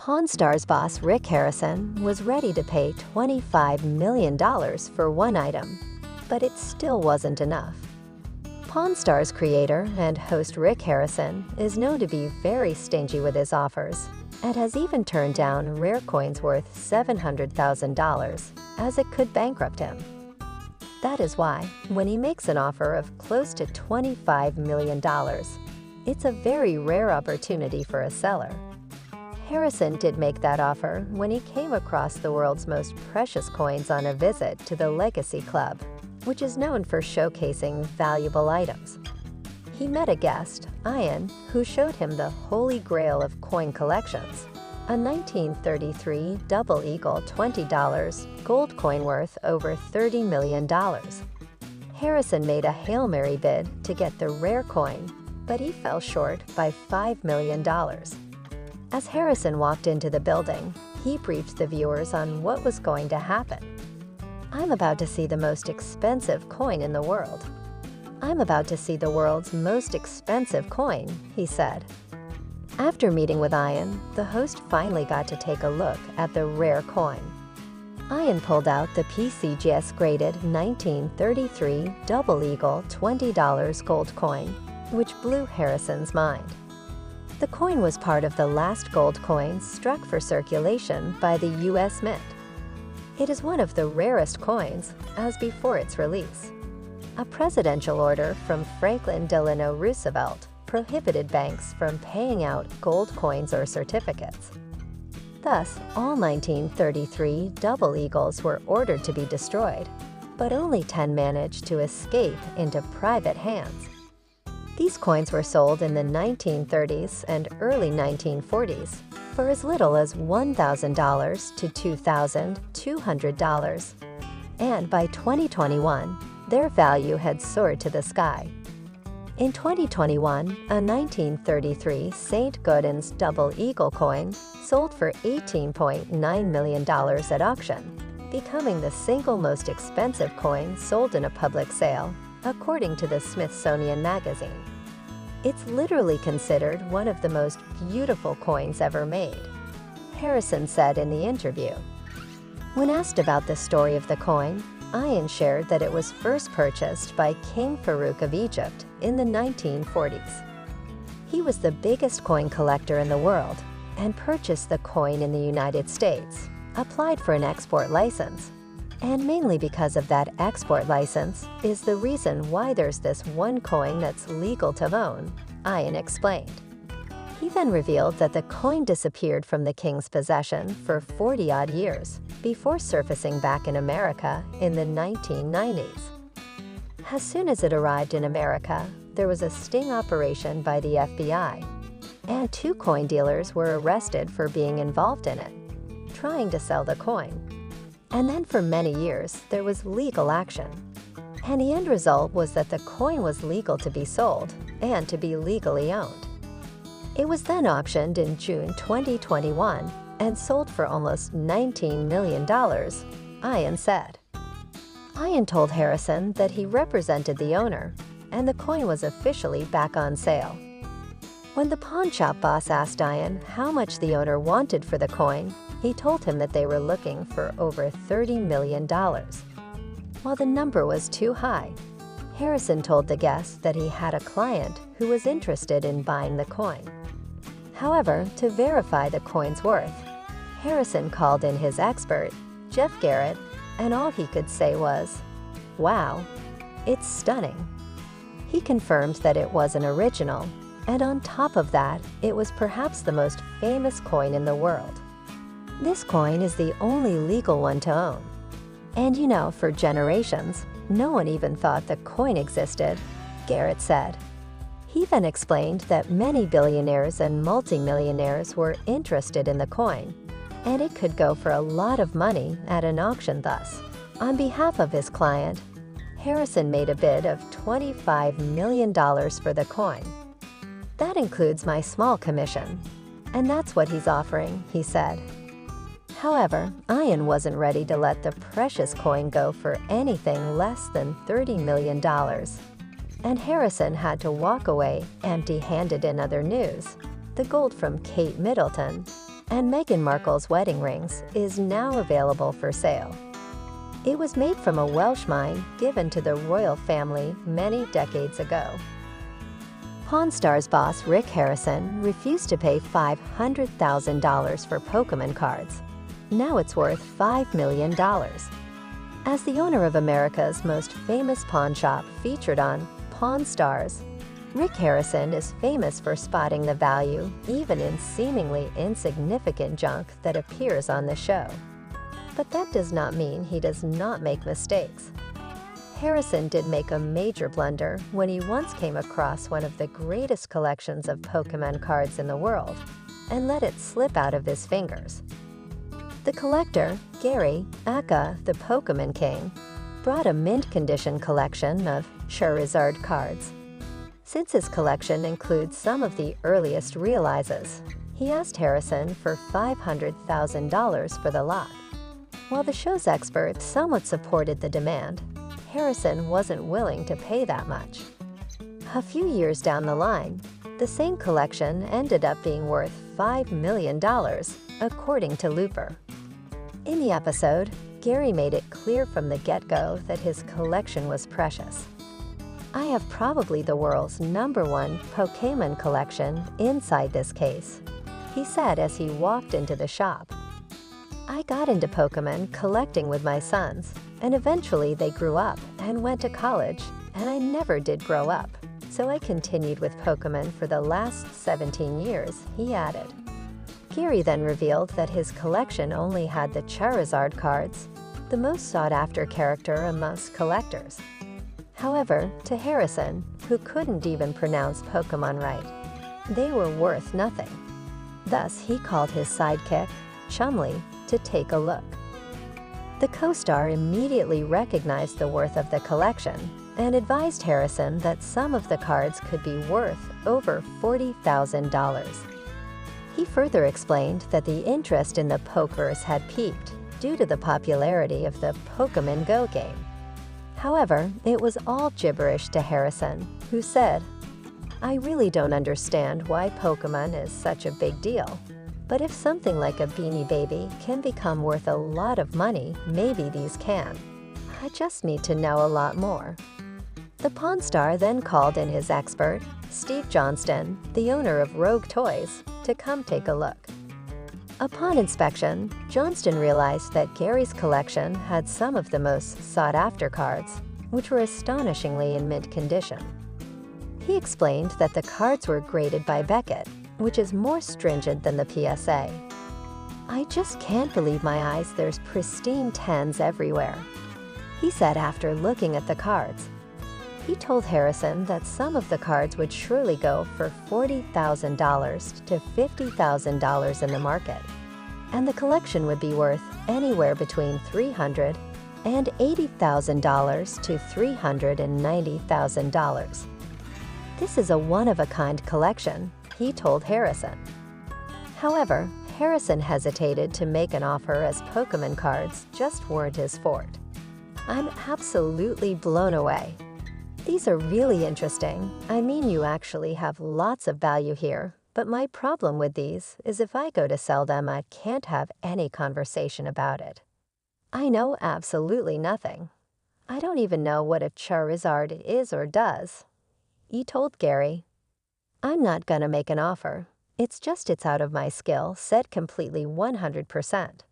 Pawn Stars boss Rick Harrison was ready to pay $25 million for one item, but it still wasn't enough. Pawn Stars creator and host Rick Harrison is known to be very stingy with his offers and has even turned down rare coins worth $700,000 as it could bankrupt him. That is why, when he makes an offer of close to $25 million, it's a very rare opportunity for a seller. Harrison did make that offer when he came across the world's most precious coins on a visit to the Legacy Club, which is known for showcasing valuable items. He met a guest, Ian, who showed him the holy grail of coin collections, a 1933 Double Eagle $20 gold coin worth over $30 million. Harrison made a Hail Mary bid to get the rare coin, but he fell short by $5 million. As Harrison walked into the building, he briefed the viewers on what was going to happen. "I'm about to see the most expensive coin in the world. I'm about to see the world's most expensive coin," he said. After meeting with Ian, the host finally got to take a look at the rare coin. Ian pulled out the PCGS-graded 1933 Double Eagle $20 gold coin, which blew Harrison's mind. The coin was part of the last gold coins struck for circulation by the U.S. Mint. It is one of the rarest coins, as before its release. A presidential order from Franklin Delano Roosevelt prohibited banks from paying out gold coins or certificates. Thus, all 1933 Double Eagles were ordered to be destroyed, but only 10 managed to escape into private hands. These coins were sold in the 1930s and early 1940s for as little as $1,000 to $2,200, and by 2021, their value had soared to the sky. In 2021, a 1933 St. Gaudens Double Eagle coin sold for $18.9 million at auction, becoming the single most expensive coin sold in a public sale, according to the Smithsonian Magazine. It's literally considered one of the most beautiful coins ever made, Harrison said in the interview. When asked about the story of the coin, Ian shared that it was first purchased by King Farouk of Egypt in the 1940s. He was the biggest coin collector in the world and purchased the coin in the United States, applied for an export license, and mainly because of that export license is the reason why there's this one coin that's legal to own, Ian explained. He then revealed that the coin disappeared from the king's possession for 40-odd years before surfacing back in America in the 1990s. As soon as it arrived in America, there was a sting operation by the FBI, and 2 coin dealers were arrested for being involved in it, trying to sell the coin. And then for many years, there was legal action. And the end result was that the coin was legal to be sold and to be legally owned. It was then auctioned in June 2021 and sold for almost $19 million, Ian said. Ian told Harrison that he represented the owner, and the coin was officially back on sale. When the pawn shop boss asked Ian how much the owner wanted for the coin, he told him that they were looking for over $30 million. While the number was too high, Harrison told the guest that he had a client who was interested in buying the coin. However, to verify the coin's worth, Harrison called in his expert, Jeff Garrett, and all he could say was, "Wow, it's stunning." He confirmed that it was an original, and on top of that, it was perhaps the most famous coin in the world. This coin is the only legal one to own. And you know, for generations, no one even thought the coin existed, Garrett said. He then explained that many billionaires and multimillionaires were interested in the coin, and it could go for a lot of money at an auction thus. On behalf of his client, Harrison made a bid of $25 million for the coin. "That includes my small commission, and that's what he's offering," he said. However, Ian wasn't ready to let the precious coin go for anything less than $30 million. And Harrison had to walk away empty-handed. In other news, the gold from Kate Middleton, and Meghan Markle's wedding rings is now available for sale. It was made from a Welsh mine given to the royal family many decades ago. Pawn Stars boss Rick Harrison refused to pay $500,000 for Pokemon cards. Now it's worth $5 million. As the owner of America's most famous pawn shop featured on Pawn Stars, Rick Harrison is famous for spotting the value even in seemingly insignificant junk that appears on the show. But that does not mean he does not make mistakes. Harrison did make a major blunder when he once came across one of the greatest collections of Pokemon cards in the world and let it slip out of his fingers. The collector, Gary, aka the Pokemon King, brought a mint-condition collection of Charizard cards. Since his collection includes some of the earliest realizes, he asked Harrison for $500,000 for the lot. While the show's experts somewhat supported the demand, Harrison wasn't willing to pay that much. A few years down the line, the same collection ended up being worth $5 million, according to Looper. In the episode, Gary made it clear from the get-go that his collection was precious. "I have probably the world's #1 Pokémon collection inside this case," he said as he walked into the shop. "I got into Pokemon collecting with my sons, and eventually they grew up and went to college, and I never did grow up, so I continued with Pokemon for the last 17 years, he added. Gary then revealed that his collection only had the Charizard cards, the most sought-after character amongst collectors. However, to Harrison, who couldn't even pronounce Pokemon right, they were worth nothing. Thus, he called his sidekick, Chumley, to take a look. The co-star immediately recognized the worth of the collection and advised Harrison that some of the cards could be worth over $40,000. He further explained that the interest in the Pokers had peaked due to the popularity of the Pokemon Go game. However, it was all gibberish to Harrison, who said, "I really don't understand why Pokemon is such a big deal. But if something like a Beanie Baby can become worth a lot of money, maybe these can. I just need to know a lot more." The Pawn Star then called in his expert, Steve Johnston, the owner of Rogue Toys, to come take a look. Upon inspection, Johnston realized that Gary's collection had some of the most sought-after cards, which were astonishingly in mint condition. He explained that the cards were graded by Beckett, which is more stringent than the PSA. "I just can't believe my eyes, there's pristine 10s everywhere," he said after looking at the cards. He told Harrison that some of the cards would surely go for $40,000 to $50,000 in the market, and the collection would be worth anywhere between $380,000 to $390,000. "This is a one-of-a-kind collection," he told Harrison. However, Harrison hesitated to make an offer as Pokemon cards just weren't his forte. "I'm absolutely blown away. These are really interesting. I mean, you actually have lots of value here, but my problem with these is if I go to sell them, I can't have any conversation about it. I know absolutely nothing. I don't even know what a Charizard is or does," he told Gary. "I'm not gonna make an offer. It's out of my skill set completely 100%.